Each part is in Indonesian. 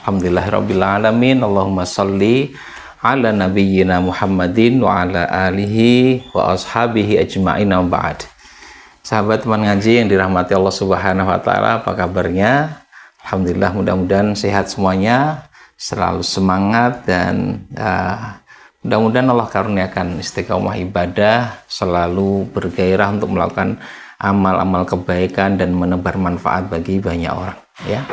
Alhamdulillahirabbil alamin. Allahumma sholli ala nabiyyina Muhammadin wa ala alihi wa ashabihi ajma'in wa ba'd. Sahabat teman ngaji yang dirahmati Allah Subhanahu wa taala, apa kabarnya? Alhamdulillah, mudah-mudahan sehat semuanya, selalu semangat, dan mudah-mudahan Allah karuniakan istiqomah ibadah, selalu bergairah untuk melakukan amal-amal kebaikan dan menebar manfaat bagi banyak orang, ya.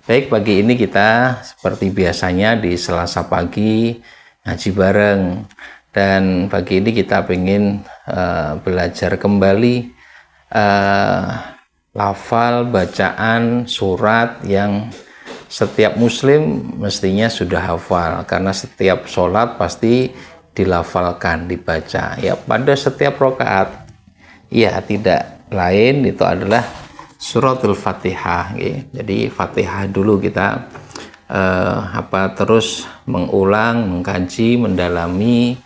Baik, pagi ini kita seperti biasanya di Selasa pagi ngaji bareng, dan pagi ini kita ingin belajar kembali lafal bacaan surat yang setiap muslim mestinya sudah hafal, karena setiap sholat pasti dilafalkan, dibaca ya pada setiap rakaat. Ya, tidak lain itu adalah suratul Fatihah. Jadi Fatihah dulu kita terus mengulang, mengkaji, mendalami,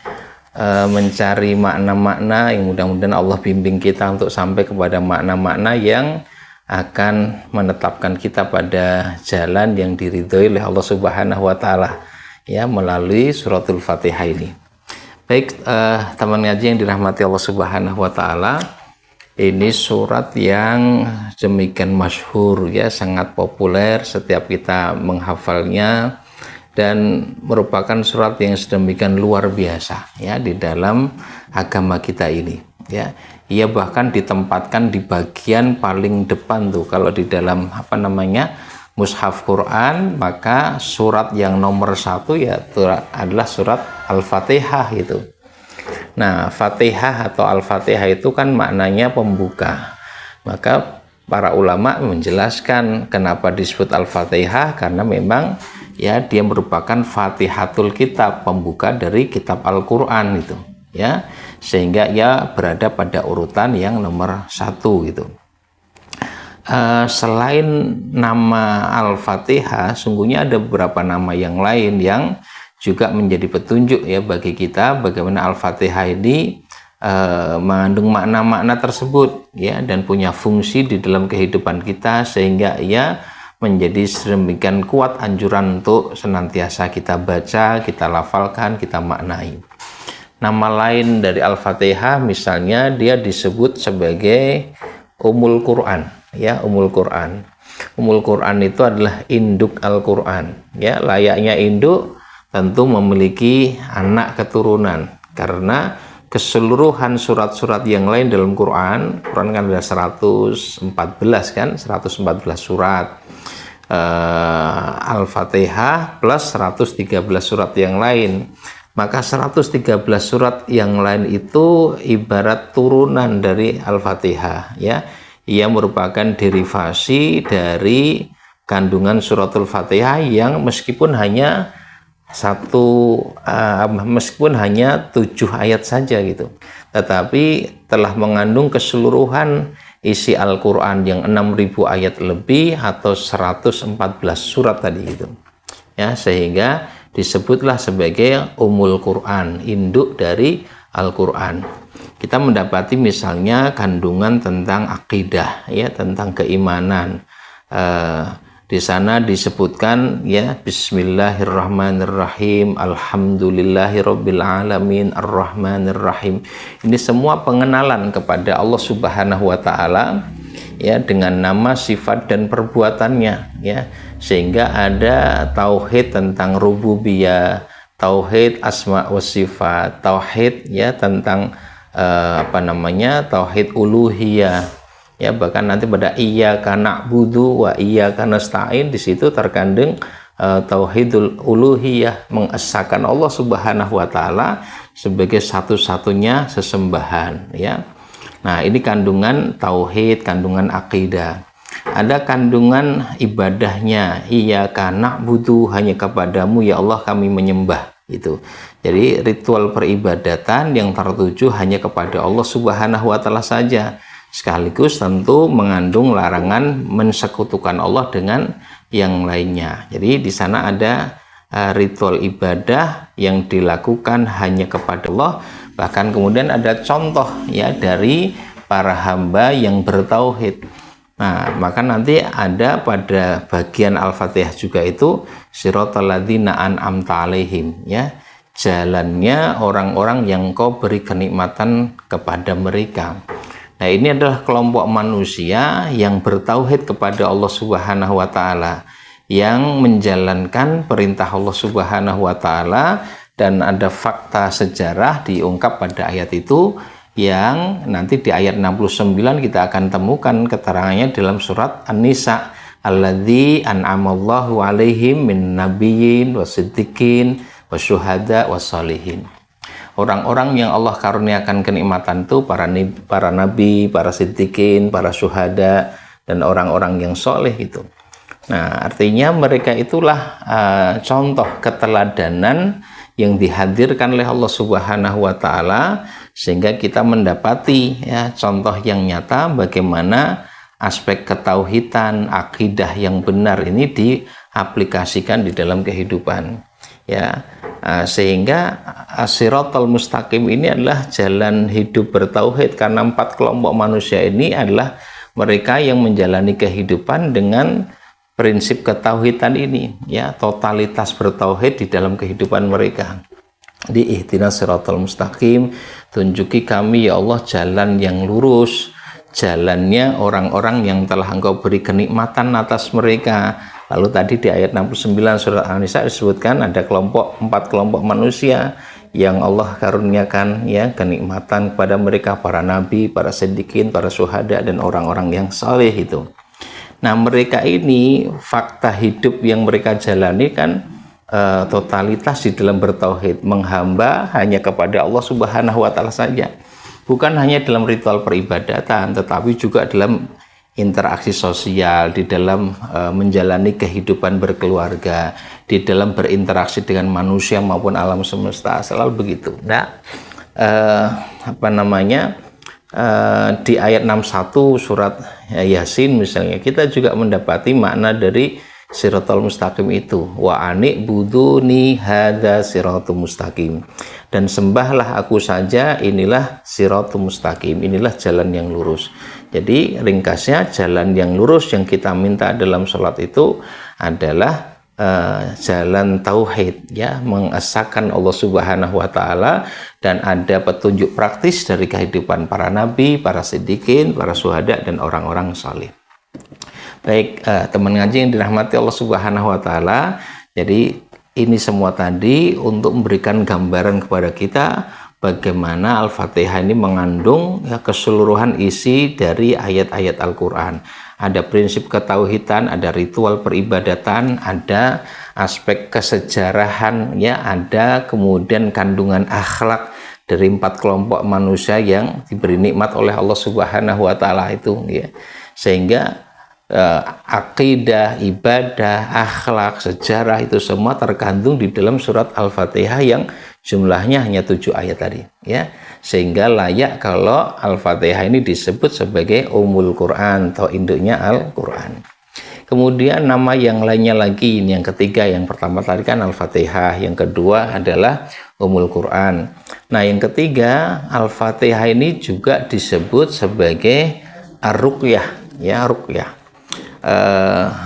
mencari makna-makna yang mudah-mudahan Allah bimbing kita untuk sampai kepada makna-makna yang akan menetapkan kita pada jalan yang diridhoi oleh Allah Subhanahu wa taala, ya, melalui suratul Fatihah ini. Baik, teman ngaji yang dirahmati Allah Subhanahu wa taala, ini surat yang demikian masyhur, ya, sangat populer, setiap kita menghafalnya, dan merupakan surat yang sedemikian luar biasa, ya, di dalam agama kita ini, ya. Ia bahkan ditempatkan di bagian paling depan tuh, kalau di dalam mushaf Quran, maka surat yang nomor 1 ya adalah surat Al-Fatihah itu. Nah, Fatihah atau Al-Fatihah itu kan maknanya pembuka. Maka para ulama menjelaskan kenapa disebut Al-Fatihah, karena memang ya dia merupakan Fatihatul Kitab, pembuka dari kitab Al-Qur'an itu, ya. Sehingga ia berada pada urutan yang nomor 1 gitu. Selain nama Al-Fatihah, sungguhnya ada beberapa nama yang lain yang juga menjadi petunjuk, ya, bagi kita bagaimana Al-Fatihah ini mengandung makna-makna tersebut, ya, dan punya fungsi di dalam kehidupan kita, sehingga ia menjadi sedemikian kuat anjuran untuk senantiasa kita baca, kita lafalkan, kita maknai. Nama lain dari Al-Fatihah misalnya dia disebut sebagai Ummul Quran, ya, Ummul Quran. Ummul Quran itu adalah induk Al-Quran, ya, layaknya induk tentu memiliki anak keturunan, karena keseluruhan surat-surat yang lain dalam Quran kan ada 114 kan, 114 surat. Al-Fatihah plus 113 surat yang lain. Maka 113 surat yang lain itu ibarat turunan dari Al-Fatihah, ya. Ia merupakan derivasi dari kandungan suratul Fatihah yang meskipun hanya 7 ayat saja gitu, tetapi telah mengandung keseluruhan isi Al-Quran yang 6.000 ayat lebih atau 114 surat tadi gitu, ya, sehingga disebutlah sebagai Ummul Quran, induk dari Al-Quran. Kita mendapati misalnya kandungan tentang akidah, ya, tentang keimanan. Di sana disebutkan, ya, Bismillahirrahmanirrahim, Alhamdulillahirabbil alamin, Arrahmanirrahim. Ini semua pengenalan kepada Allah Subhanahu wa taala, ya, dengan nama, sifat dan perbuatannya, ya, sehingga ada tauhid tentang rububiyah, tauhid asma wa sifat, tauhid, ya, tentang tauhid uluhiyah, ya, bahkan nanti pada iyyaka na'budu wa iyyaka nasta'in, di situ terkandung tauhidul uluhiyah, mengesahkan Allah Subhanahu wa taala sebagai satu-satunya sesembahan, ya. Nah, ini kandungan tauhid, kandungan akidah. Ada kandungan ibadahnya, iyyaka na'budu, hanya kepadamu ya Allah kami menyembah, itu. Jadi ritual peribadatan yang tertuju hanya kepada Allah Subhanahu wa taala saja, sekaligus tentu mengandung larangan mensekutukan Allah dengan yang lainnya. Jadi di sana ada ritual ibadah yang dilakukan hanya kepada Allah. Bahkan kemudian ada contoh, ya, dari para hamba yang bertauhid. Nah, maka nanti ada pada bagian Al-Fatihah juga itu siratal ladzina an'amta 'alaihim, ya. Jalannya orang-orang yang kau beri kenikmatan kepada mereka. Nah, ini adalah kelompok manusia yang bertauhid kepada Allah Subhanahu wa taala, yang menjalankan perintah Allah Subhanahu wa taala, dan ada fakta sejarah diungkap pada ayat itu yang nanti di ayat 69 kita akan temukan keterangannya dalam surat An-Nisa, alladzi an'amallahu 'alaihim min nabiyyin wasiddiqin wasyuhada wassalihin. Orang-orang yang Allah karuniakan kenikmatan itu para nabi, para siddiqin, para syuhada, dan orang-orang yang soleh itu. Nah, artinya mereka itulah contoh keteladanan yang dihadirkan oleh Allah Subhanahu wa taala, sehingga kita mendapati ya contoh yang nyata bagaimana aspek ketauhidan, akidah yang benar ini diaplikasikan di dalam kehidupan. Ya, sehingga Shiratal Mustaqim ini adalah jalan hidup bertauhid, karena 4 kelompok manusia ini adalah mereka yang menjalani kehidupan dengan prinsip ketauhidan ini, ya, totalitas bertauhid di dalam kehidupan mereka. Di ihdinas siratal mustaqim, tunjuki kami ya Allah jalan yang lurus, jalannya orang-orang yang telah Engkau beri kenikmatan atas mereka. Lalu tadi di ayat 69 surat An-Nisa disebutkan ada 4 kelompok manusia yang Allah karuniakan ya kenikmatan kepada mereka, para nabi, para siddiqin, para syuhada, dan orang-orang yang saleh itu. Nah, mereka ini fakta hidup yang mereka jalani kan totalitas di dalam bertauhid, menghamba hanya kepada Allah Subhanahu wa taala saja. Bukan hanya dalam ritual peribadatan, tetapi juga dalam interaksi sosial, di dalam menjalani kehidupan berkeluarga, di dalam berinteraksi dengan manusia maupun alam semesta, selalu begitu. Nah, di ayat 61 surat Yasin misalnya, kita juga mendapati makna dari Siratal Mustaqim itu, wa anik buduni hadza siratul mustaqim, dan sembahlah aku saja, inilah siratul mustaqim, inilah jalan yang lurus. Jadi ringkasnya, jalan yang lurus yang kita minta dalam sholat itu adalah jalan tauhid, ya, mengesahkan Allah Subhanahu wa taala, dan ada petunjuk praktis dari kehidupan para nabi, para siddiqin, para syuhada, dan orang-orang saleh. Baik, teman ngaji yang dirahmati Allah Subhanahu wa taala, jadi ini semua tadi untuk memberikan gambaran kepada kita bagaimana Al-Fatihah ini mengandung ya keseluruhan isi dari ayat-ayat Al-Qur'an. Ada prinsip ketauhidan, ada ritual peribadatan, ada aspek kesejarahan, ya, ada kemudian kandungan akhlak dari 4 kelompok manusia yang diberi nikmat oleh Allah Subhanahu wa taala itu, ya. Sehingga akidah, ibadah, akhlak, sejarah itu semua terkandung di dalam surat Al-Fatihah yang jumlahnya hanya 7 ayat tadi, ya. Sehingga layak kalau Al-Fatihah ini disebut sebagai Ummul Quran atau induknya Al-Quran. Kemudian nama yang lainnya lagi, ini yang ketiga. Yang pertama tadi kan Al-Fatihah, yang kedua adalah Ummul Quran. Nah, yang ketiga, Al-Fatihah ini juga disebut sebagai Ar-Ruqyah, ya, Ruqyah.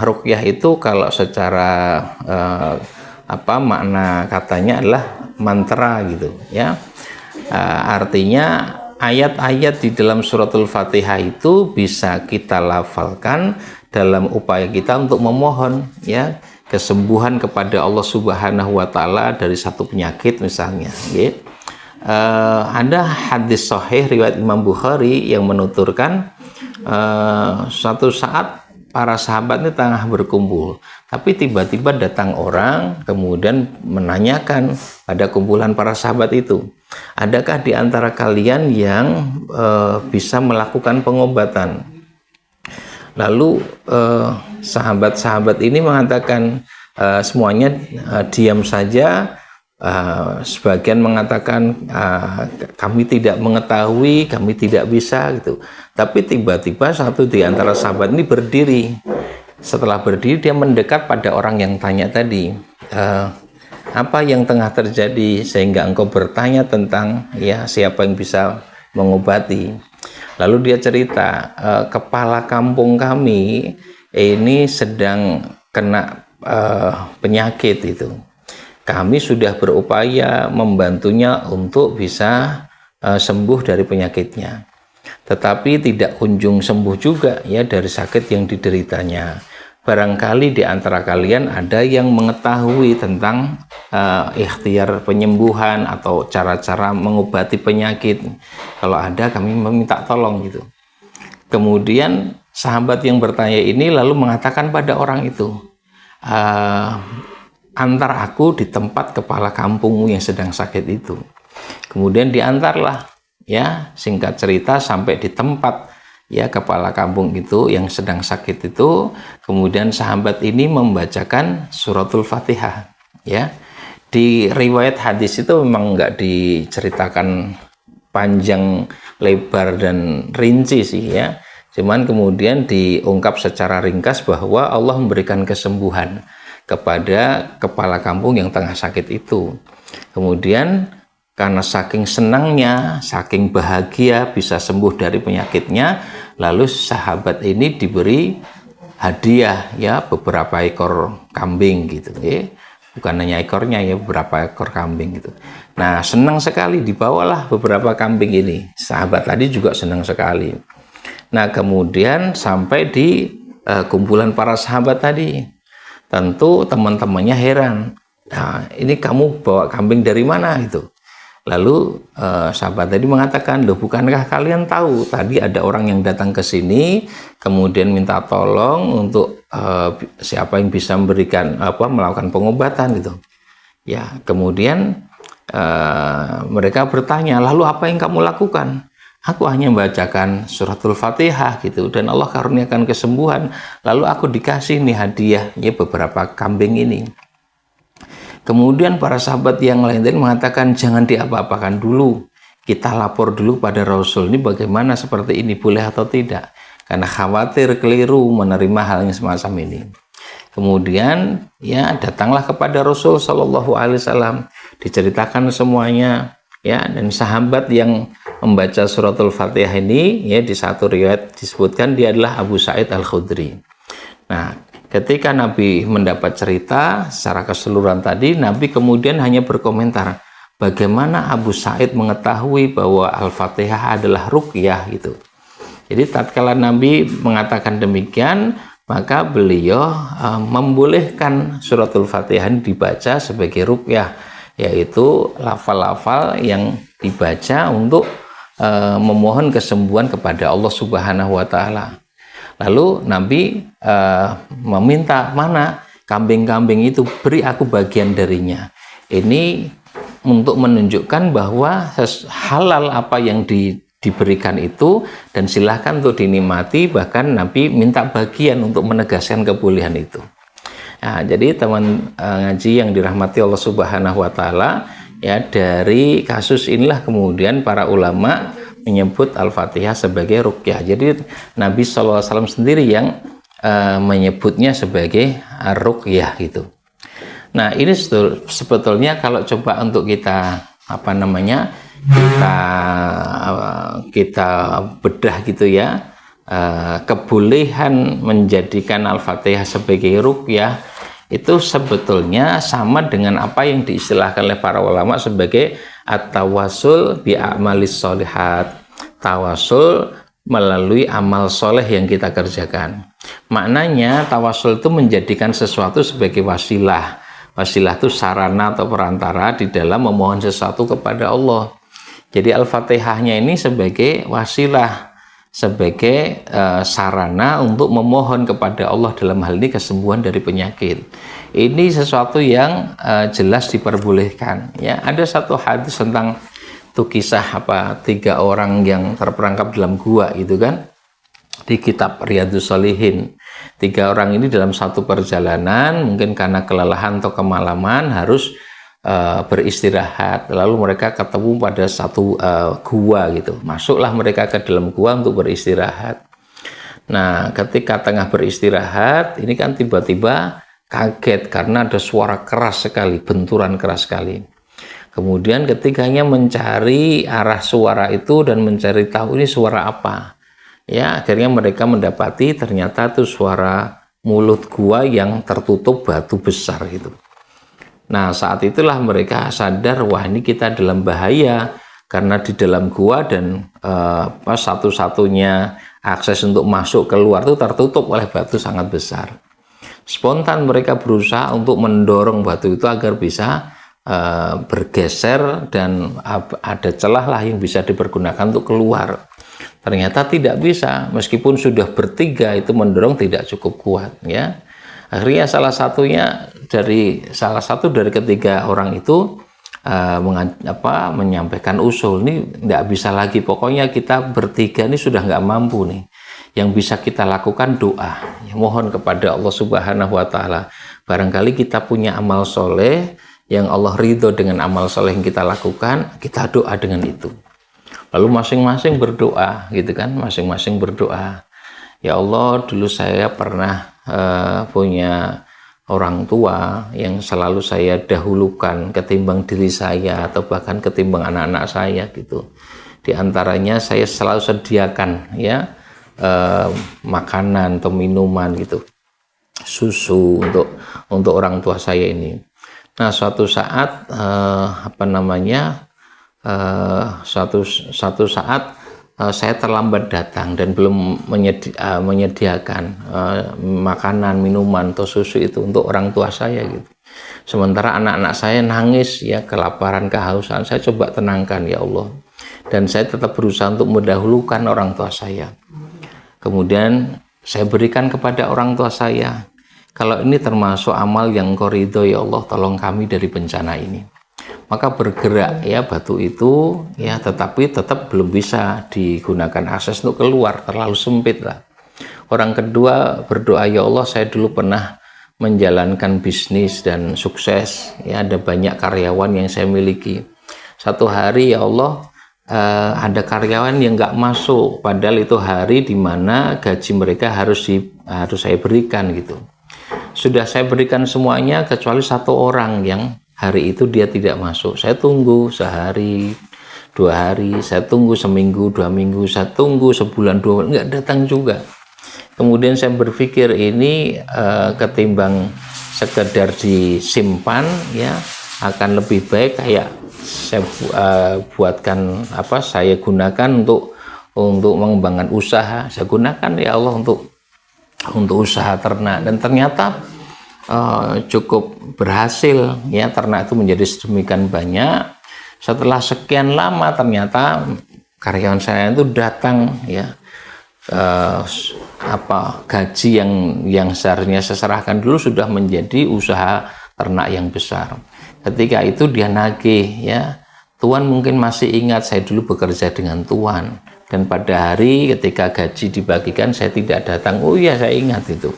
Ruqyah itu kalau secara makna katanya adalah mantra gitu, ya. Artinya ayat-ayat di dalam suratul Fatihah itu bisa kita lafalkan dalam upaya kita untuk memohon, ya, kesembuhan kepada Allah Subhanahu wa taala dari satu penyakit misalnya, ya. Ada hadis sahih riwayat Imam Bukhari yang menuturkan suatu saat para sahabat ini tengah berkumpul, tapi tiba-tiba datang orang kemudian menanyakan pada kumpulan para sahabat itu, adakah di antara kalian yang bisa melakukan pengobatan? Lalu sahabat-sahabat ini mengatakan semuanya diam saja. Sebagian mengatakan kami tidak mengetahui, kami tidak bisa gitu. Tapi tiba-tiba satu di antara sahabat ini berdiri. Setelah berdiri dia mendekat pada orang yang tanya tadi, apa yang tengah terjadi sehingga engkau bertanya tentang ya siapa yang bisa mengobati. Lalu dia cerita, kepala kampung kami ini sedang kena penyakit itu. Kami sudah berupaya membantunya untuk bisa sembuh dari penyakitnya. Tetapi tidak kunjung sembuh juga ya dari sakit yang dideritanya. Barangkali di antara kalian ada yang mengetahui tentang ikhtiar penyembuhan atau cara-cara mengobati penyakit. Kalau ada, kami meminta tolong gitu. Kemudian sahabat yang bertanya ini lalu mengatakan pada orang itu, antar aku di tempat kepala kampungmu yang sedang sakit itu. Kemudian diantarlah, ya, singkat cerita sampai di tempat ya kepala kampung itu yang sedang sakit itu. Kemudian sahabat ini membacakan suratul Fatihah, ya. Di riwayat hadis itu memang nggak diceritakan panjang lebar dan rinci sih ya. Cuman kemudian diungkap secara ringkas bahwa Allah memberikan kesembuhan kepada kepala kampung yang tengah sakit itu. Kemudian karena saking senangnya, saking bahagia bisa sembuh dari penyakitnya, lalu sahabat ini diberi hadiah ya beberapa ekor kambing gitu ya. Bukan hanya ekornya ya, beberapa ekor kambing gitu. Nah, senang sekali dibawalah beberapa kambing ini. Sahabat tadi juga senang sekali. Nah, kemudian sampai di kumpulan para sahabat tadi. Tentu teman-temannya heran. Nah, ini kamu bawa kambing dari mana gitu? Lalu sahabat tadi mengatakan, loh bukankah kalian tahu tadi ada orang yang datang ke sini kemudian minta tolong untuk siapa yang bisa memberikan melakukan pengobatan gitu. Ya, kemudian mereka bertanya, lalu apa yang kamu lakukan? Aku hanya membacakan suratul Fatihah gitu dan Allah karuniakan kesembuhan. Lalu aku dikasih nih hadiah ya beberapa kambing ini. Kemudian para sahabat yang lain tadi mengatakan jangan diapa-apakan dulu. Kita lapor dulu pada Rasul ini bagaimana seperti ini, boleh atau tidak. Karena khawatir keliru menerima hal yang semacam ini. Kemudian ya datanglah kepada Rasul Shallallahu Alaihi Wasallam, diceritakan semuanya ya, dan sahabat yang membaca suratul Fatihah ini ya di satu riwayat disebutkan dia adalah Abu Sa'id Al-Khudri. Nah, ketika Nabi mendapat cerita secara keseluruhan tadi, Nabi kemudian hanya berkomentar, bagaimana Abu Sa'id mengetahui bahwa Al-Fatihah adalah ruqyah gitu. Jadi tatkala Nabi mengatakan demikian, maka beliau membolehkan suratul Fatihah dibaca sebagai ruqyah, yaitu lafal-lafal yang dibaca untuk memohon kesembuhan kepada Allah Subhanahu wa taala. Lalu Nabi meminta, mana kambing-kambing itu, beri aku bagian darinya. Ini untuk menunjukkan bahwa halal apa yang diberikan itu dan silahkan untuk dinikmati, bahkan Nabi minta bagian untuk menegaskan kebolehan itu. Nah, jadi teman ngaji yang dirahmati Allah Subhanahu wa taala, ya dari kasus inilah kemudian para ulama menyebut Al-Fatihah sebagai ruqyah. Jadi Nabi SAW sendiri yang menyebutnya sebagai ruqyah gitu. Nah, ini sebetulnya kalau coba untuk kita kita bedah gitu ya, kebolehan menjadikan Al-Fatihah sebagai ruqyah itu sebetulnya sama dengan apa yang diistilahkan oleh para ulama sebagai at-tawassul bi a'malis sholihat, tawasul melalui amal soleh yang kita kerjakan. Maknanya tawasul itu menjadikan sesuatu sebagai wasilah. Wasilah itu sarana atau perantara di dalam memohon sesuatu kepada Allah. Jadi Al-Fatihahnya ini sebagai wasilah, sebagai sarana untuk memohon kepada Allah dalam hal ini kesembuhan dari penyakit. Ini sesuatu yang jelas diperbolehkan. Ya, ada satu hadis tentang itu kisah 3 orang yang terperangkap dalam gua itu kan di kitab Riyadhus Shalihin. 3 orang ini dalam satu perjalanan mungkin karena kelelahan atau kemalaman harus beristirahat, lalu mereka ketemu pada satu gua gitu. Masuklah mereka ke dalam gua untuk beristirahat. Nah, ketika tengah beristirahat ini kan tiba-tiba kaget karena ada suara keras sekali, benturan keras sekali. Kemudian ketiganya mencari arah suara itu dan mencari tahu ini suara apa. Ya, akhirnya mereka mendapati ternyata itu suara mulut gua yang tertutup batu besar gitu. Nah, saat itulah mereka sadar, wah ini kita dalam bahaya karena di dalam gua dan satu-satunya akses untuk masuk keluar itu tertutup oleh batu sangat besar. Spontan mereka berusaha untuk mendorong batu itu agar bisa bergeser dan ada celah lah yang bisa dipergunakan untuk keluar. Ternyata tidak bisa, meskipun sudah bertiga itu mendorong tidak cukup kuat ya. Akhirnya salah satu dari ketiga orang itu menyampaikan usul, ini tidak bisa lagi, pokoknya kita bertiga ini sudah nggak mampu nih. Yang bisa kita lakukan doa, ya, mohon kepada Allah Subhanahu Wa Taala. Barangkali kita punya amal soleh yang Allah ridho dengan amal soleh yang kita lakukan, kita doa dengan itu. Lalu masing-masing berdoa, gitu kan? Masing-masing berdoa. Ya Allah, dulu saya pernah punya orang tua yang selalu saya dahulukan ketimbang diri saya atau bahkan ketimbang anak-anak saya gitu. Di antaranya saya selalu sediakan ya makanan atau minuman gitu, susu untuk orang tua saya ini. Nah, suatu saat suatu saat saya terlambat datang dan belum menyediakan makanan, minuman atau susu itu untuk orang tua saya gitu. Sementara anak-anak saya nangis ya, kelaparan, kehausan. Saya coba tenangkan ya Allah. Dan saya tetap berusaha untuk mendahulukan orang tua saya. Kemudian saya berikan kepada orang tua saya, kalau ini termasuk amal yang Engkau ridho ya Allah, tolong kami dari bencana ini. Maka bergerak ya batu itu ya, tetapi tetap belum bisa digunakan akses untuk keluar, terlalu sempit lah. Orang kedua berdoa, ya Allah, saya dulu pernah menjalankan bisnis dan sukses ya, ada banyak karyawan yang saya miliki. Satu hari ya Allah, ada karyawan yang nggak masuk, padahal itu hari dimana gaji mereka harus saya berikan gitu. Sudah saya berikan semuanya kecuali satu orang yang hari itu dia tidak masuk. Saya tunggu sehari, 2 hari, saya tunggu seminggu, 2 minggu, saya tunggu sebulan, 2 bulan, nggak datang juga. Kemudian saya berpikir ini ketimbang sekedar disimpan ya, akan lebih baik kayak saya saya gunakan untuk mengembangkan usaha. Saya gunakan ya Allah untuk usaha ternak, dan ternyata cukup berhasil ya, ternak itu menjadi sedemikian banyak. Setelah sekian lama ternyata karyawan saya itu datang ya, gaji yang seharusnya saya serahkan dulu sudah menjadi usaha ternak yang besar. Ketika itu dia nagih ya, Tuan mungkin masih ingat saya dulu bekerja dengan Tuan, dan pada hari ketika gaji dibagikan saya tidak datang. Oh iya, saya ingat itu,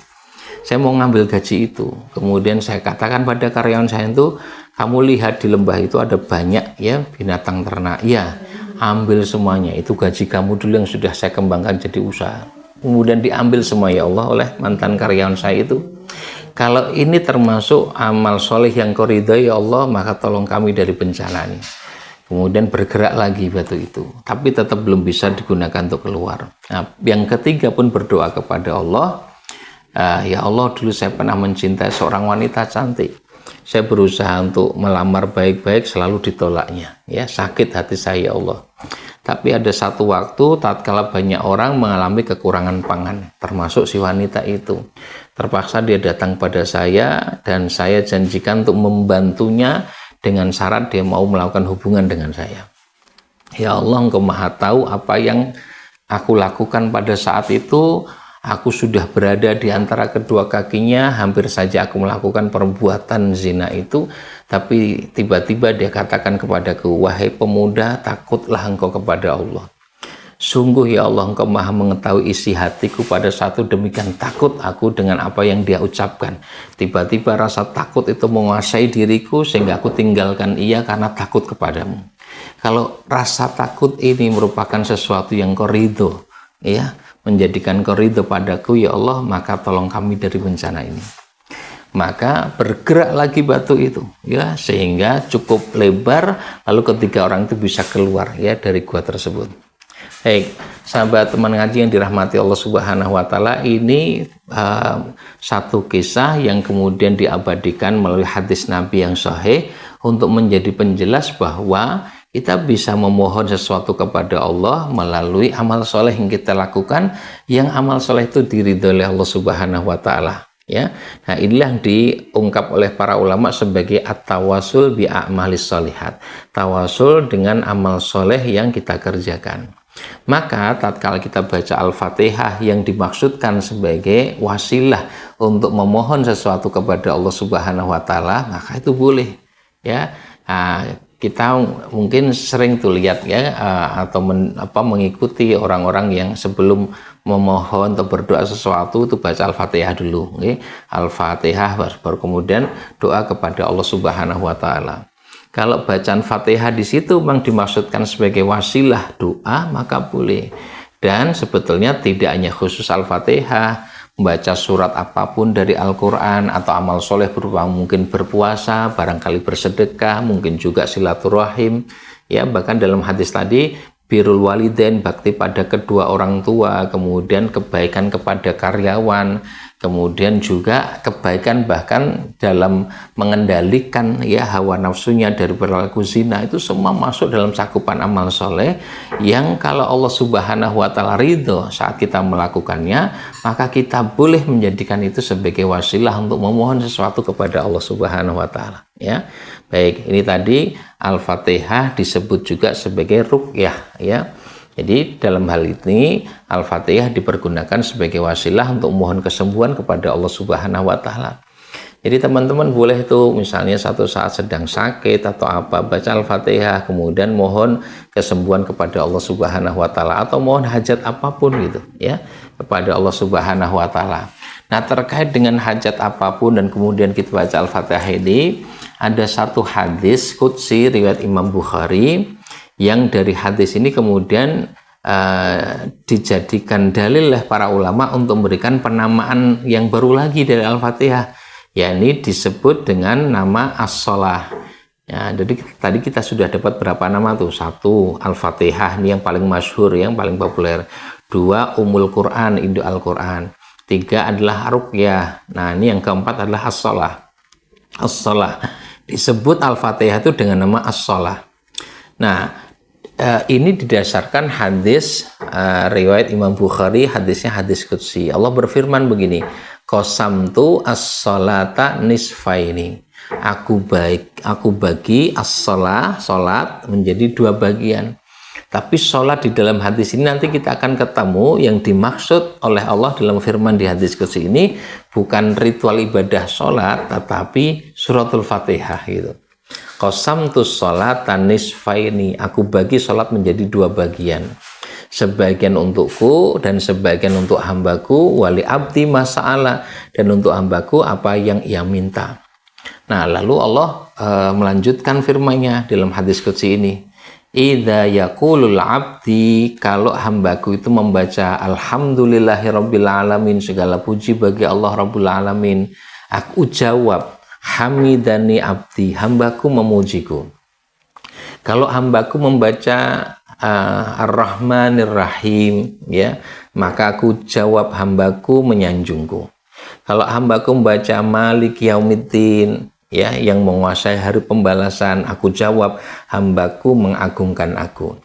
saya mau ngambil gaji itu. Kemudian saya katakan pada karyawan saya itu, kamu lihat di lembah itu ada banyak ya binatang ternak, ya ambil semuanya, itu gaji kamu dulu yang sudah saya kembangkan jadi usaha. Kemudian diambil semua ya Allah oleh mantan karyawan saya itu. Kalau ini termasuk amal soleh yang Kau ridhai ya Allah, maka tolong kami dari bencana ini. Kemudian bergerak lagi batu itu, tapi tetap belum bisa digunakan untuk keluar. Nah, yang ketiga pun berdoa kepada Allah, ya Allah, dulu saya pernah mencintai seorang wanita cantik. Saya berusaha untuk melamar baik-baik, selalu ditolaknya. Ya, sakit hati saya ya Allah. Tapi ada satu waktu tatkala banyak orang mengalami kekurangan pangan, termasuk si wanita itu. Terpaksa dia datang pada saya dan saya janjikan untuk membantunya dengan syarat dia mau melakukan hubungan dengan saya. Ya Allah, Engkau Maha tahu apa yang aku lakukan pada saat itu. Aku sudah berada di antara kedua kakinya, hampir saja aku melakukan perbuatan zina itu, tapi tiba-tiba dia katakan kepadaku, wahai pemuda, takutlah engkau kepada Allah. Sungguh ya Allah, Engkau Maha mengetahui isi hatiku. Pada satu demikian takut aku dengan apa yang dia ucapkan. Tiba-tiba rasa takut itu menguasai diriku sehingga aku tinggalkan ia karena takut kepadamu. Kalau rasa takut ini merupakan sesuatu yang Kau ridho, ya, menjadikan Kau ridho padaku ya Allah, maka tolong kami dari bencana ini. maka bergerak lagi batu itu, ya, sehingga cukup lebar, lalu ketiga orang itu bisa keluar, ya, dari gua tersebut. Baik, sahabat teman ngaji yang dirahmati Allah Subhanahu wa taala, ini satu kisah yang kemudian diabadikan melalui hadis Nabi yang sahih untuk menjadi penjelas bahwa kita bisa memohon sesuatu kepada Allah melalui amal soleh yang kita lakukan, yang amal soleh itu diridhoi oleh Allah Subhanahu wa taala, ya. Nah, inilah yang diungkap oleh para ulama sebagai at-tawasul bi a'malis sholihat, tawasul dengan amal soleh yang kita kerjakan. Maka tatkala kita baca Al-Fatihah yang dimaksudkan sebagai wasilah untuk memohon sesuatu kepada Allah Subhanahu wa taala, maka itu boleh, ya. Nah, kita mungkin sering tuh lihat, ya, atau mengikuti orang-orang yang sebelum memohon atau berdoa sesuatu itu baca Al-Fatihah dulu, okay? Al-Fatihah baru kemudian doa kepada Allah Subhanahu wa taala. Kalau bacaan Fatihah di situ memang dimaksudkan sebagai wasilah doa, maka boleh. Dan sebetulnya tidak hanya khusus Al-Fatihah, membaca surat apapun dari Al-Quran atau amal soleh berupa mungkin berpuasa, barangkali bersedekah, mungkin juga silaturahim, ya, bahkan dalam hadis tadi birrul walidain, bakti pada kedua orang tua, kemudian kebaikan kepada karyawan, kemudian juga kebaikan bahkan dalam mengendalikan, ya, hawa nafsunya dari perilaku zina, itu semua masuk dalam cakupan amal soleh yang kalau Allah Subhanahu wa taala ridho saat kita melakukannya, maka kita boleh menjadikan itu sebagai wasilah untuk memohon sesuatu kepada Allah Subhanahu wa taala, ya. Baik, ini tadi Al-Fatihah disebut juga sebagai ruqyah, ya. Jadi dalam hal ini Al-Fatihah dipergunakan sebagai wasilah untuk mohon kesembuhan kepada Allah Subhanahu wa taala. Jadi teman-teman boleh tuh misalnya satu saat sedang sakit atau apa, baca Al-Fatihah kemudian mohon kesembuhan kepada Allah Subhanahu wa taala atau mohon hajat apapun gitu, ya, kepada Allah Subhanahu wa taala. Nah, terkait dengan hajat apapun dan kemudian kita baca Al-Fatihah ini, ada satu hadis qudsi riwayat Imam Bukhari yang dari hadis ini kemudian dijadikan dalil oleh para ulama untuk memberikan penamaan yang baru lagi dari Al-Fatihah, yakni disebut dengan nama as-shalah. Ya, jadi tadi kita sudah dapat berapa nama tuh? Satu, Al-Fatihah, ini yang paling masyhur, yang paling populer. Dua, Ummul Quran, induk Al-Quran. Tiga adalah ruqyah. Nah, ini yang keempat adalah as-shalah. As-shalah disebut Al-Fatihah itu dengan nama as-shalah. Nah, ini didasarkan hadis riwayat Imam Bukhari, hadisnya hadis qudsi. Allah berfirman begini, qasamtu as-sholata nisfaini. Aku bagi as-shalah, salat menjadi dua bagian. Tapi salat di dalam hadis ini nanti kita akan ketemu yang dimaksud oleh Allah dalam firman di hadis qudsi ini bukan ritual ibadah salat, tetapi suratul Fatihah gitu. Qasamtus sholata nisfaini, aku bagi sholat menjadi dua bagian, sebagian untukku dan sebagian untuk hambaku, wali abdi masa'ala, dan untuk hambaku apa yang ia minta. Nah, lalu Allah melanjutkan firman-Nya dalam hadis qudsi ini, idza yaqulul abdi, kalau hambaku itu membaca alhamdulillahirabbil alamin, segala puji bagi Allah rabbul alamin, aku jawab hamidani abdi, hambaku memujiku. Kalau hambaku membaca ar-rahmanir rahim, ya, maka aku jawab hambaku menyanjungku. Kalau hambaku membaca malik yaumiddin, ya, yang menguasai hari pembalasan, aku jawab hambaku mengagungkan aku.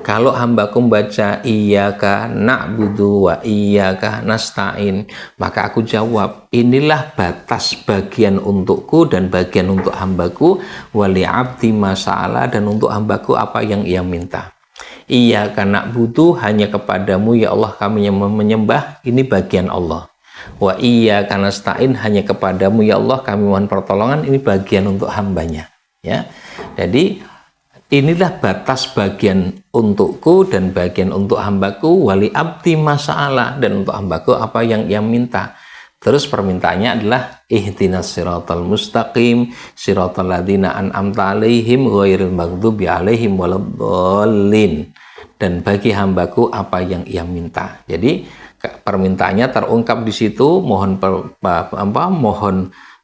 Kalau hambaku membaca iyyaka na'budu wa iyyaka nasta'in, maka aku jawab inilah batas bagian untukku dan bagian untuk hambaku, wali abdi masa'ala, dan untuk hambaku apa yang ia minta. Iyyaka na'budu, hanya kepadamu ya Allah kami yang menyembah, ini bagian Allah. Wa iyyaka nasta'in, hanya kepadamu ya Allah kami mohon pertolongan, ini bagian untuk hambanya, ya. Jadi inilah batas bagian untukku dan bagian untuk hambaku, wali abdi masa'ala, dan untuk hambaku apa yang ia minta. Terus permintaannya adalah ihdinas siratal mustaqim siratal ladzina an'amta 'alaihim ghairil maghdubi alaihim waladdallin, dan bagi hambaku apa yang ia minta. Jadi permintaannya terungkap di situ, mohon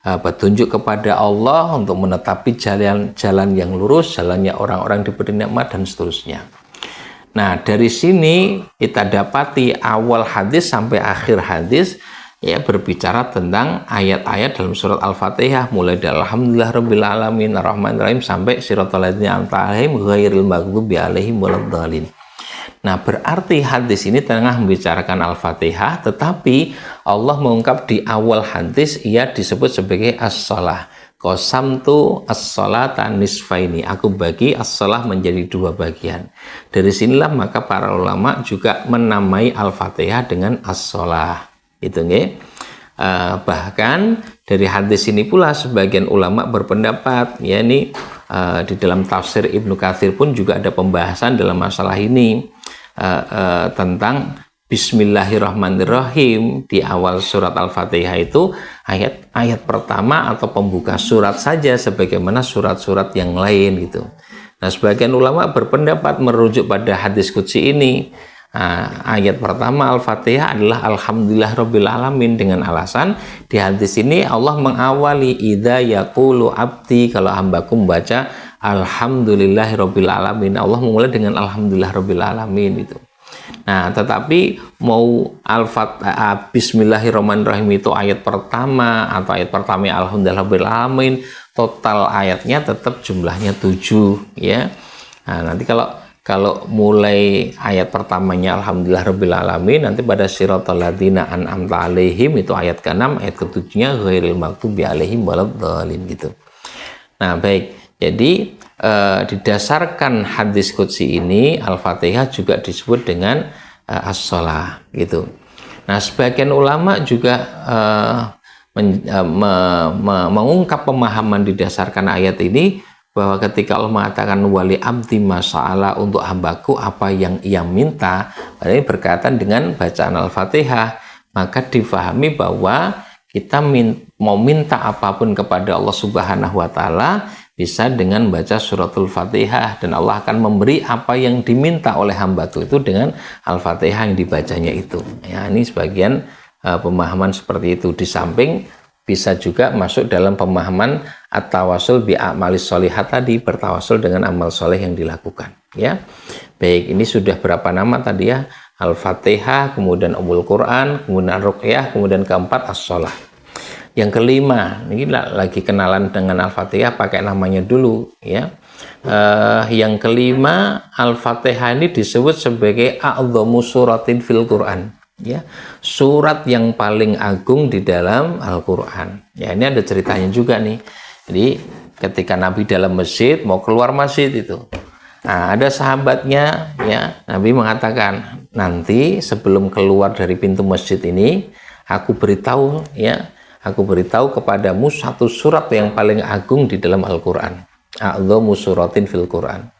petunjuk kepada Allah, untuk menetapi jalan yang lurus, jalannya orang-orang diberi nikmat dan seterusnya. Nah, dari sini kita dapati awal hadis sampai akhir hadis ya berbicara tentang ayat-ayat dalam surat Al-Fatihah, mulai dari alhamdulillahirabbil alamin arrahmanir rahim sampai siratal ladzina an'amta 'alaihim ghairil maghdubi 'alaihim waladdallin. Nah, berarti hadis ini tengah membicarakan Al-Fatihah, tetapi Allah mengungkap di awal hadis ia disebut sebagai as-shalah. Qasamtu as-sholata nisfaini. Aku bagi as-shalah menjadi dua bagian. Dari sinilah maka para ulama juga menamai Al-Fatihah dengan as-shalah. Itu nggih. Bahkan dari hadis ini pula sebagian ulama berpendapat, yakni di dalam tafsir Ibnu Katsir pun juga ada pembahasan dalam masalah ini tentang Bismillahirrahmanirrahim di awal surat Al-Fatihah itu ayat pertama atau pembuka surat saja sebagaimana surat-surat yang lain gitu. Nah, sebagian ulama berpendapat merujuk pada hadis qudsi ini. Ayat pertama Al-Fatihah adalah Alhamdulillahirabbil alamin, dengan alasan di hadis ini Allah mengawali idza yaqulu abdi, kalau hambaku membaca Alhamdulillahirabbil alamin, Allah memulai dengan Alhamdulillahirabbil alamin itu. Nah, tetapi mau Bismillahirrahmanirrahim itu ayat pertama atau ayat pertama Alhamdulillahirabbil alamin, total ayatnya tetap jumlahnya 7 ya. Nah, nanti kalau mulai ayat pertamanya Alhamdulillahirabbil alamin, nanti pada siratal ladzina an'amta 'alaihim itu ayat ke-6, ayat ke-7-nya ghairil maghdubi 'alaihim waladdallin gitu. Nah, baik. Jadi didasarkan hadis qudsi ini Al-Fatihah juga disebut dengan as-shalah gitu. Nah, sebagian ulama juga mengungkap pemahaman didasarkan ayat ini bahwa ketika Allah mengatakan wali abdi masa'ala, untuk hambaku apa yang ia minta, ini berkaitan dengan bacaan Al-Fatihah, maka difahami bahwa kita mau minta apapun kepada Allah Subhanahu wa taala bisa dengan baca suratul Fatihah, dan Allah akan memberi apa yang diminta oleh hamba itu dengan Al-Fatihah yang dibacanya itu. Ya, ini sebagian pemahaman seperti itu. Di samping bisa juga masuk dalam pemahaman at-tawassul bi a'malis sholihat tadi, bertawasul dengan amal soleh yang dilakukan. Ya, baik, ini sudah berapa nama tadi ya? Al-Fatihah, kemudian Ummul Quran, kemudian Ruqyah, kemudian keempat as-shalah. Yang kelima, ini lagi kenalan dengan Al-Fatihah, pakai namanya dulu ya. Yang kelima, Al-Fatihah ini disebut sebagai a'dhamu suratin fil Quran ya, surat yang paling agung di dalam Al-Quran. Ya, ini ada ceritanya juga nih. Jadi ketika Nabi dalam masjid, mau keluar masjid itu, nah, ada sahabatnya ya, Nabi mengatakan, nanti sebelum keluar dari pintu masjid ini, aku beritahu kepadamu satu surat yang paling agung di dalam Al-Quran. A'dhamu suratin fil Quran.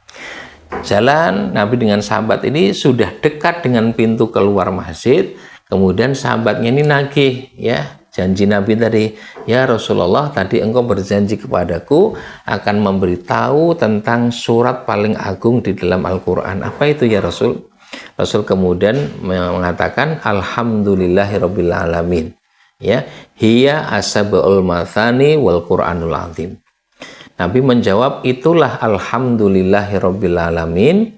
Jalan Nabi dengan sahabat ini sudah dekat dengan pintu keluar masjid, kemudian sahabatnya ini nagih ya, janji Nabi tadi, ya Rasulullah, tadi engkau berjanji kepadaku akan memberitahu tentang surat paling agung di dalam Al-Quran. Apa itu ya Rasul? Rasul kemudian mengatakan Alhamdulillahirabbil alamin. Ya, hiya asabul mathani wal Qur'anul azim. Nabi menjawab, itulah Alhamdulillahirabbil alamin,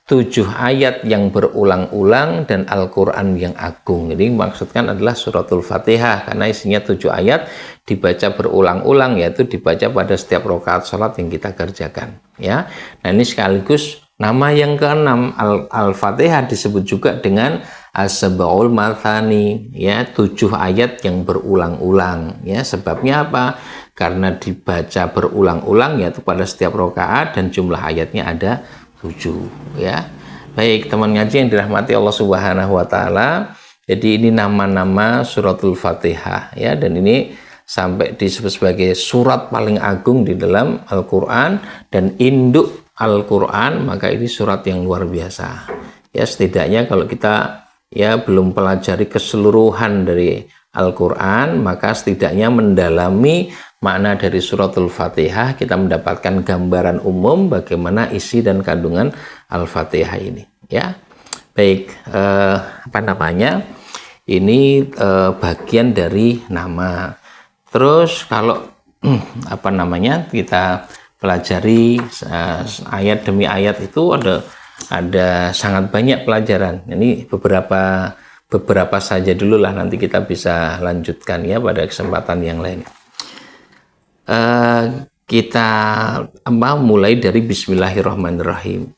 7 ayat yang berulang-ulang dan Al-Quran yang agung. Jadi maksudkan adalah suratul Fatihah, karena isinya 7 ayat dibaca berulang-ulang, yaitu dibaca pada setiap rakaat salat yang kita kerjakan ya. Nah, ini sekaligus nama yang ke-6 Al-Fatihah disebut juga dengan As-Sab'ul Mathani ya, 7 ayat yang berulang-ulang ya. Sebabnya apa? Karena dibaca berulang-ulang yaitu pada setiap rakaat dan jumlah ayatnya ada 7 ya. Baik, teman ngaji yang dirahmati Allah Subhanahu wa taala. Jadi ini nama-nama suratul Fatihah ya, dan ini sampai disebut sebagai surat paling agung di dalam Al-Qur'an dan induk Al-Qur'an, maka ini surat yang luar biasa. Ya, setidaknya kalau kita ya belum pelajari keseluruhan dari Al-Quran, maka setidaknya mendalami makna dari suratul Fatihah, kita mendapatkan gambaran umum bagaimana isi dan kandungan Al-Fatihah ini ya. Baik, ini bagian dari nama. Terus kalau apa namanya, kita pelajari ayat demi ayat itu ada sangat banyak pelajaran. Ini beberapa saja dulu lah, nanti kita bisa lanjutkan ya pada kesempatan yang lain. Kita mulai dari Bismillahirrahmanirrahim.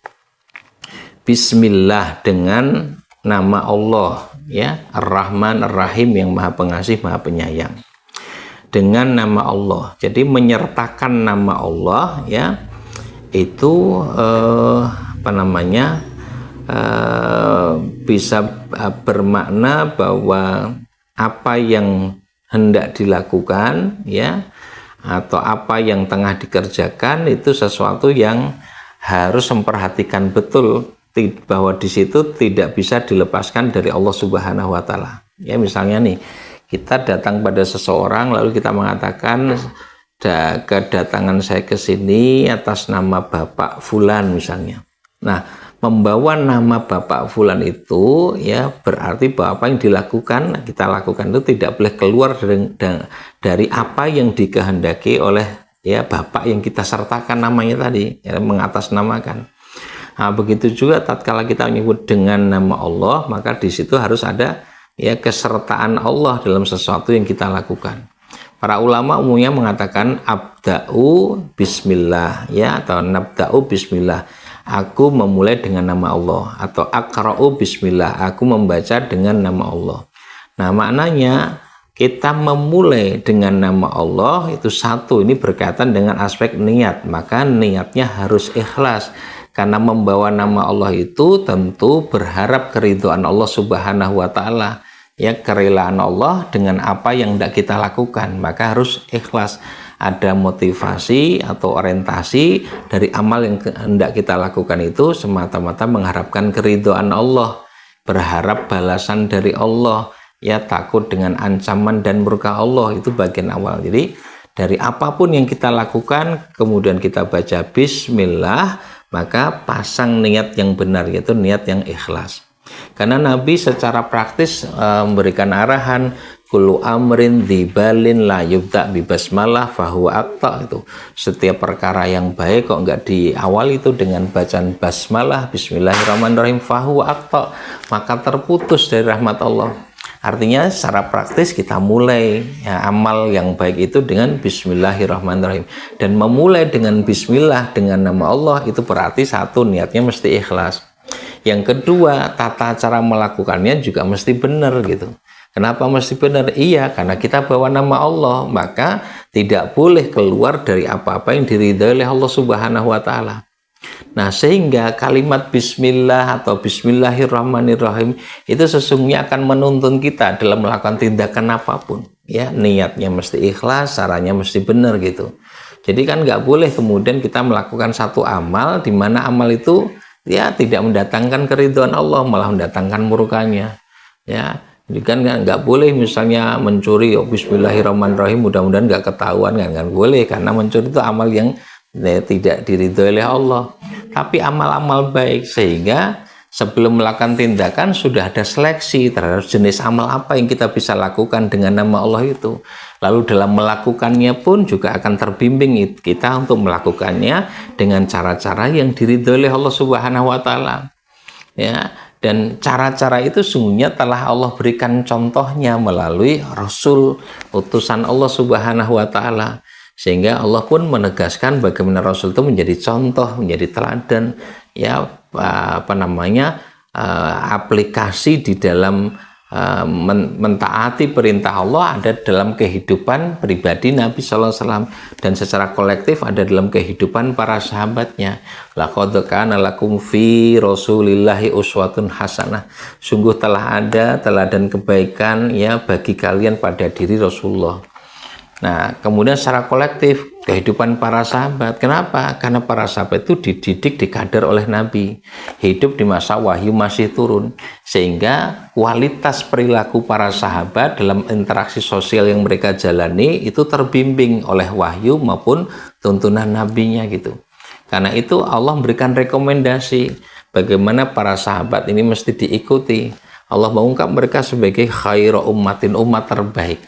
Bismillah dengan nama Allah ya, Ar-Rahman Ar-Rahim, yang Maha Pengasih Maha Penyayang. Dengan nama Allah, jadi menyertakan nama Allah ya, itu bisa bermakna bahwa apa yang hendak dilakukan ya, atau apa yang tengah dikerjakan itu sesuatu yang harus memperhatikan betul bahwa di situ tidak bisa dilepaskan dari Allah Subhanahu wa taala. Ya, misalnya nih, kita datang pada seseorang lalu kita mengatakan, kedatangan saya ke sini atas nama Bapak Fulan misalnya. Nah, membawa nama Bapak Fulan itu ya berarti bahwa apa yang kita lakukan itu tidak boleh keluar dari apa yang dikehendaki oleh ya Bapak yang kita sertakan namanya tadi, ya, mengatasnamakan. Nah, begitu juga tatkala kita menyebut dengan nama Allah, maka di situ harus ada ya kesertaan Allah dalam sesuatu yang kita lakukan. Para ulama umumnya mengatakan abda'u bismillah ya, atau nabda'u bismillah, aku memulai dengan nama Allah, atau aqra'u bismillah, aku membaca dengan nama Allah. Nah, maknanya kita memulai dengan nama Allah itu satu, ini berkaitan dengan aspek niat, maka niatnya harus ikhlas. Karena membawa nama Allah itu tentu berharap keridhaan Allah Subhanahu wa taala. Ya, kerelaan Allah dengan apa yang hendak kita lakukan, maka harus ikhlas. Ada motivasi atau orientasi dari amal yang hendak kita lakukan itu semata-mata mengharapkan keridhaan Allah, berharap balasan dari Allah, ya, takut dengan ancaman dan murka Allah, itu bagian awal. Jadi dari apapun yang kita lakukan kemudian kita baca bismillah, maka pasang niat yang benar, yaitu niat yang ikhlas. Karena Nabi secara praktis memberikan arahan, kullu amrin dzibalin la yubda bi basmalah fahuwa aqta, itu setiap perkara yang baik kok enggak diawali itu dengan bacaan basmalah, bismillahirrahmanirrahim, fahuwa aqta, maka terputus dari rahmat Allah. Artinya secara praktis kita mulai ya, amal yang baik itu dengan bismillahirrahmanirrahim. Dan memulai dengan bismillah, dengan nama Allah, itu berarti satu, niatnya mesti ikhlas. Yang kedua, tata cara melakukannya juga mesti benar gitu. Kenapa mesti benar? Iya, karena kita bawa nama Allah, maka tidak boleh keluar dari apa-apa yang diridhai oleh Allah Subhanahu wa taala. Nah, sehingga kalimat bismillah atau bismillahirrahmanirrahim itu sesungguhnya akan menuntun kita dalam melakukan tindakan apapun. Ya, niatnya mesti ikhlas, caranya mesti benar gitu. Jadi kan nggak boleh kemudian kita melakukan satu amal di mana amal itu ya tidak mendatangkan keridhaan Allah, malah mendatangkan murkanya. Ya, jadi kan nggak boleh misalnya mencuri, oh, bismillahirrahmanirrahim, mudah-mudahan nggak ketahuan, kan boleh, karena mencuri itu amal yang tidak diridhoi oleh Allah. Tapi amal-amal baik, sehingga sebelum melakukan tindakan sudah ada seleksi terhadap jenis amal apa yang kita bisa lakukan dengan nama Allah itu. Lalu dalam melakukannya pun juga akan terbimbing kita untuk melakukannya dengan cara-cara yang diridhoi oleh Allah Subhanahu wa taala. Ya, dan cara-cara itu sungguhnya telah Allah berikan contohnya melalui Rasul, utusan Allah Subhanahu wa taala. Sehingga Allah pun menegaskan bagaimana Rasul itu menjadi contoh, menjadi teladan, ya, aplikasi di dalam mentaati perintah Allah ada dalam kehidupan pribadi Nabi Sallallahu Alaihi Wasallam, dan secara kolektif ada dalam kehidupan para sahabatnya. Laqad kana lakum fi Rasulillahi uswatun hasanah. Sungguh telah ada teladan kebaikan ya bagi kalian pada diri Rasulullah. Nah, kemudian secara kolektif kehidupan para sahabat. Kenapa? Karena para sahabat itu dididik, dikader oleh Nabi, hidup di masa wahyu masih turun, sehingga kualitas perilaku para sahabat dalam interaksi sosial yang mereka jalani itu terbimbing oleh wahyu maupun tuntunan nabinya gitu. Karena itu Allah memberikan rekomendasi bagaimana para sahabat ini mesti diikuti. Allah mengungkap mereka sebagai khairu ummatin, umat terbaik.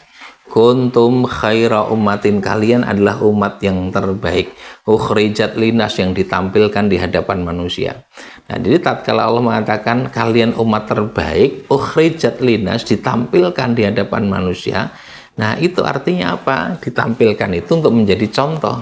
kuntum khaira ummatin, kalian adalah umat yang terbaik, ukhrijat linas, yang ditampilkan di hadapan manusia. Nah, jadi tatkala Allah mengatakan kalian umat terbaik, ukhrijat linas, ditampilkan di hadapan manusia, nah itu artinya apa? Ditampilkan itu untuk menjadi contoh,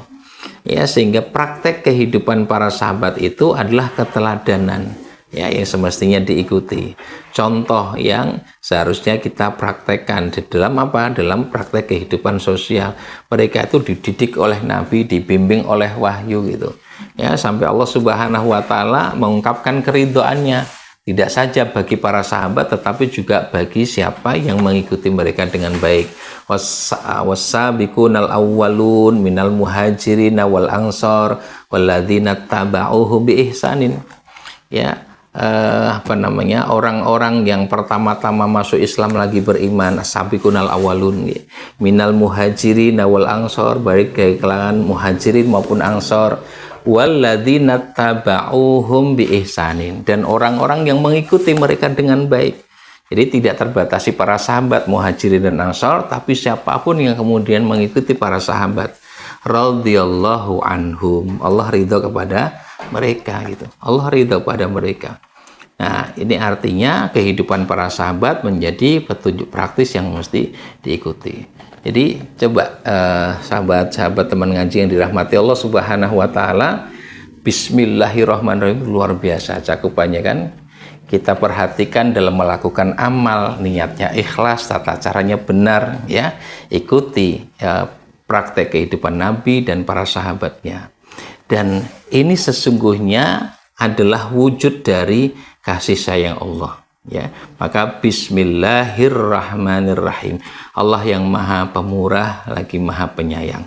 ya, sehingga praktek kehidupan para sahabat itu adalah keteladanan, ya, yang semestinya diikuti, contoh yang seharusnya kita praktekkan di dalam apa? Dalam praktek kehidupan sosial. Mereka itu dididik oleh Nabi, dibimbing oleh wahyu gitu, ya, sampai Allah Subhanahu wa taala mengungkapkan keridhoannya tidak saja bagi para sahabat tetapi juga bagi siapa yang mengikuti mereka dengan baik. Wassabiqunal awwalun minal muhajirin wal ansor walladzina tabauhu bi ihsanin, ya, orang-orang yang pertama-tama masuk Islam lagi beriman, as-sabiqunal awwalun minal muhajirin wal ansor, baik dari kalangan muhajirin maupun ansor, walladzina tabauhum bi ihsanin, dan orang-orang yang mengikuti mereka dengan baik. Jadi tidak terbatasi para sahabat muhajirin dan ansor, tapi siapapun yang kemudian mengikuti para sahabat, radhiyallahu anhum, Allah ridho kepada mereka gitu. Allah ridho pada mereka. Nah, ini artinya kehidupan para sahabat menjadi petunjuk praktis yang mesti diikuti. Jadi coba sahabat-sahabat teman ngaji yang dirahmati Allah Subhanahu wa taala, bismillahirrahmanirrahim, luar biasa cakupannya kan. Kita perhatikan dalam melakukan amal, niatnya ikhlas, tata caranya benar, ya. Ikuti praktek kehidupan Nabi dan para sahabatnya. Dan ini sesungguhnya adalah wujud dari kasih sayang Allah, ya. Maka bismillahirrahmanirrahim, Allah yang maha pemurah lagi maha penyayang.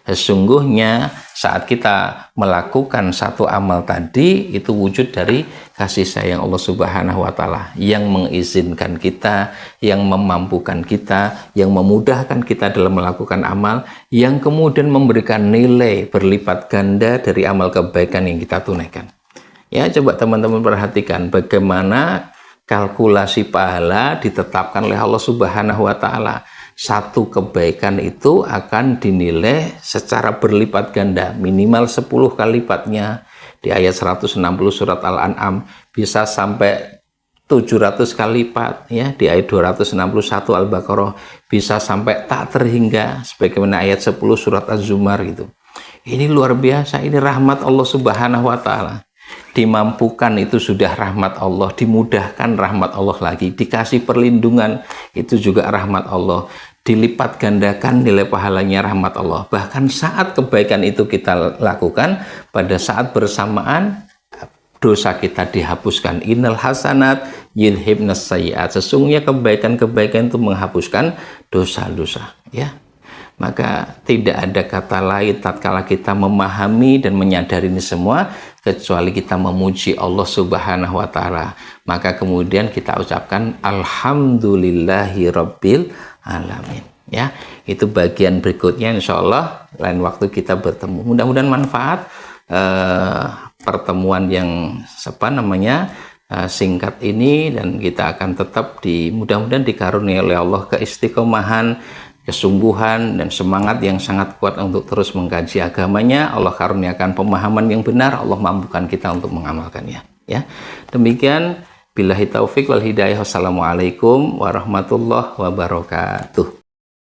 Sesungguhnya saat kita melakukan satu amal tadi, itu wujud dari kasih sayang Allah Subhanahu wa taala yang mengizinkan kita, yang memampukan kita, yang memudahkan kita dalam melakukan amal, yang kemudian memberikan nilai berlipat ganda dari amal kebaikan yang kita tunaikan. Ya, coba teman-teman perhatikan bagaimana kalkulasi pahala ditetapkan oleh Allah Subhanahu wa taala. Satu kebaikan itu akan dinilai secara berlipat ganda, minimal 10 kali lipatnya. Di ayat 160 surat Al-An'am bisa sampai 700 kali lipat, ya. Di ayat 261 Al-Baqarah bisa sampai tak terhingga, sebagaimana ayat 10 surat Az-Zumar gitu. Ini luar biasa, ini rahmat Allah Subhanahu wa taala. Dimampukan itu sudah rahmat Allah, dimudahkan rahmat Allah lagi, dikasih perlindungan itu juga rahmat Allah, dilipat gandakan nilai pahalanya rahmat Allah. Bahkan saat kebaikan itu kita lakukan, pada saat bersamaan dosa kita dihapuskan. Innal hasanat yudhibnas sayyi'at, sesungguhnya kebaikan-kebaikan itu menghapuskan dosa-dosa, ya. Maka tidak ada kata lain tatkala kita memahami dan menyadari ini semua kecuali kita memuji Allah Subhanahu wa taala. Maka kemudian kita ucapkan alhamdulillahi rabbil alamin, ya. Itu bagian berikutnya, insya Allah lain waktu kita bertemu. Mudah-mudahan manfaat pertemuan yang singkat ini, dan kita akan tetap mudah-mudahan dikaruniai oleh Allah keistiqomahan, kesungguhan dan semangat yang sangat kuat untuk terus mengkaji agamanya. Allah karuniakan pemahaman yang benar, Allah mampukan kita untuk mengamalkannya, ya. Demikian, billahi taufik wal hidayah. Wassalamualaikum warahmatullahi wabarakatuh.